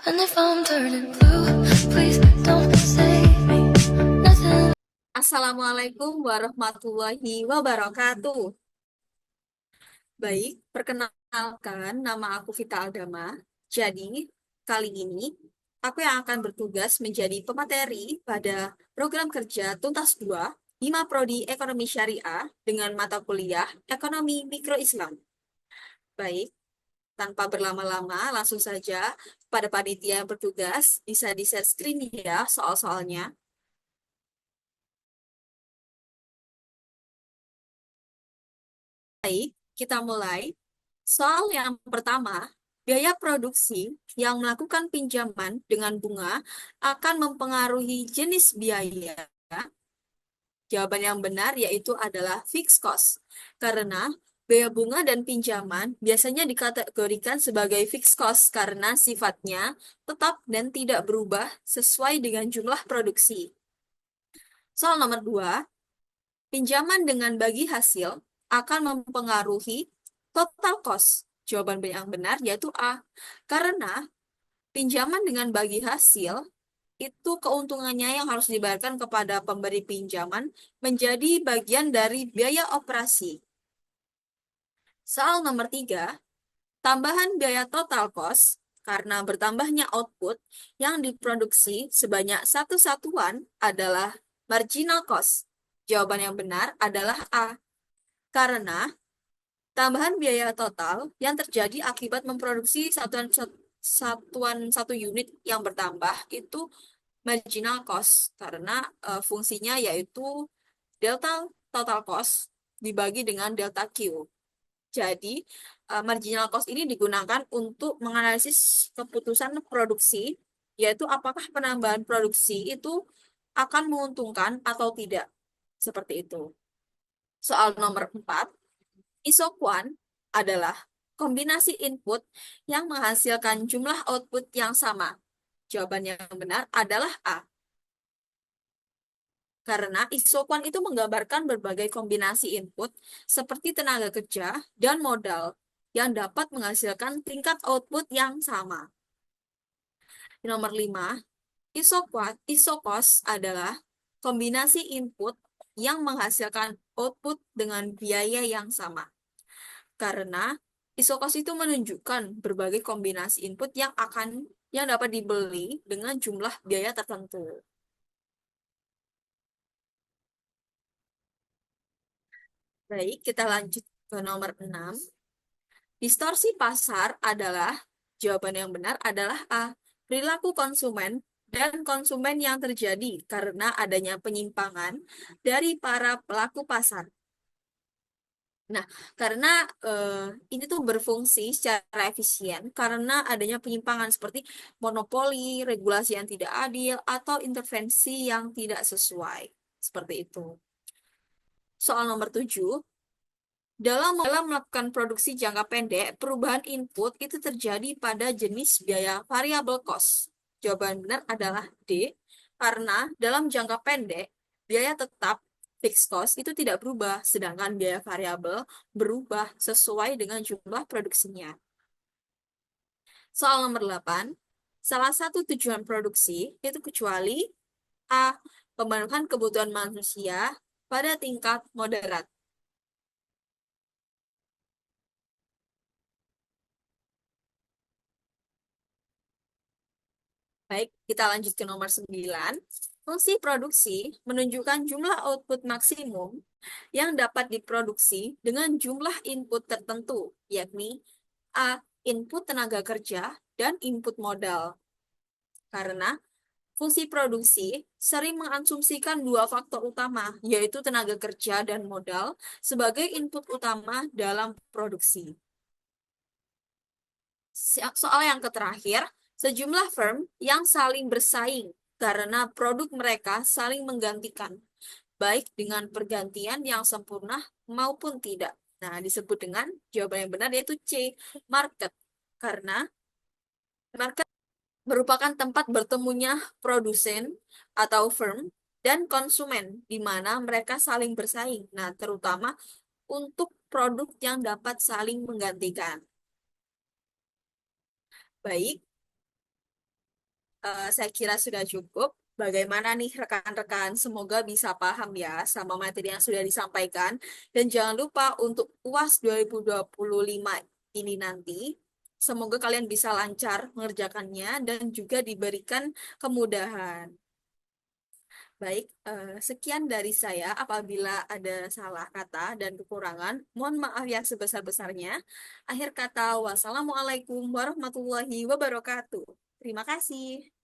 And if I'm turning blue, please don't save me. Nothing. Assalamualaikum warahmatullahi wabarakatuh. Baik, perkenalkan nama aku Vita Aldama. Jadi, kali ini aku yang akan bertugas menjadi pemateri pada program kerja Tuntas 2 Hima Prodi Ekonomi Syariah dengan mata kuliah Ekonomi Mikro Islam. Baik, tanpa berlama-lama, langsung saja pada panitia yang bertugas bisa di-share screen ya soal-soalnya. Baik, kita mulai. Soal yang pertama, biaya produksi yang melakukan pinjaman dengan bunga akan mempengaruhi jenis biaya. Jawaban yang benar yaitu adalah fixed cost. Karena biaya bunga dan pinjaman biasanya dikategorikan sebagai fixed cost karena sifatnya tetap dan tidak berubah sesuai dengan jumlah produksi. Soal nomor 2, pinjaman dengan bagi hasil akan mempengaruhi total cost. Jawaban yang benar yaitu A. Karena pinjaman dengan bagi hasil itu keuntungannya yang harus dibayarkan kepada pemberi pinjaman menjadi bagian dari biaya operasi. Soal nomor 3, tambahan biaya total cost karena bertambahnya output yang diproduksi sebanyak satu satuan adalah marginal cost. Jawaban yang benar adalah A. Karena tambahan biaya total yang terjadi akibat memproduksi satuan satu unit yang bertambah itu marginal cost karena fungsinya yaitu delta total cost dibagi dengan delta Q. Jadi marginal cost ini digunakan untuk menganalisis keputusan produksi yaitu apakah penambahan produksi itu akan menguntungkan atau tidak. Seperti itu. Soal nomor 4. Isoquant adalah kombinasi input yang menghasilkan jumlah output yang sama. Jawaban yang benar adalah A. Karena isoquant itu menggambarkan berbagai kombinasi input seperti tenaga kerja dan modal yang dapat menghasilkan tingkat output yang sama. Nomor 5, isokos adalah kombinasi input yang menghasilkan output dengan biaya yang sama. Karena isokos itu menunjukkan berbagai kombinasi input yang dapat dibeli dengan jumlah biaya tertentu. Baik, kita lanjut ke nomor 6. Distorsi pasar adalah, jawaban yang benar adalah A. Perilaku konsumen dan konsumen yang terjadi karena adanya penyimpangan dari para pelaku pasar. Nah, karena ini tuh berfungsi secara efisien karena adanya penyimpangan seperti monopoli, regulasi yang tidak adil, atau intervensi yang tidak sesuai. Seperti itu. Soal nomor 7, dalam melakukan produksi jangka pendek, perubahan input itu terjadi pada jenis biaya variable cost. Jawaban benar adalah D, karena dalam jangka pendek, biaya tetap fixed cost itu tidak berubah, sedangkan biaya variabel berubah sesuai dengan jumlah produksinya. Soal nomor 8, salah satu tujuan produksi itu kecuali A. Pemenuhan kebutuhan manusia pada tingkat moderat. Baik, kita lanjut ke nomor 9. Fungsi produksi menunjukkan jumlah output maksimum yang dapat diproduksi dengan jumlah input tertentu, yakni A. Input tenaga kerja dan input modal. Karena fungsi produksi sering mengasumsikan dua faktor utama, yaitu tenaga kerja dan modal, sebagai input utama dalam produksi. Soal yang terakhir, sejumlah firm yang saling bersaing karena produk mereka saling menggantikan, baik dengan pergantian yang sempurna maupun tidak. Nah, disebut dengan jawaban yang benar yaitu C, market. Karena market merupakan tempat bertemunya produsen atau firm dan konsumen, di mana mereka saling bersaing. Nah, terutama untuk produk yang dapat saling menggantikan. Baik, saya kira sudah cukup. Bagaimana nih rekan-rekan? Semoga bisa paham ya sama materi yang sudah disampaikan. Dan jangan lupa untuk UAS 2025 ini nanti, semoga kalian bisa lancar mengerjakannya dan juga diberikan kemudahan. Baik, sekian dari saya. Apabila ada salah kata dan kekurangan, mohon maaf yang sebesar-besarnya. Akhir kata, wassalamualaikum warahmatullahi wabarakatuh. Terima kasih.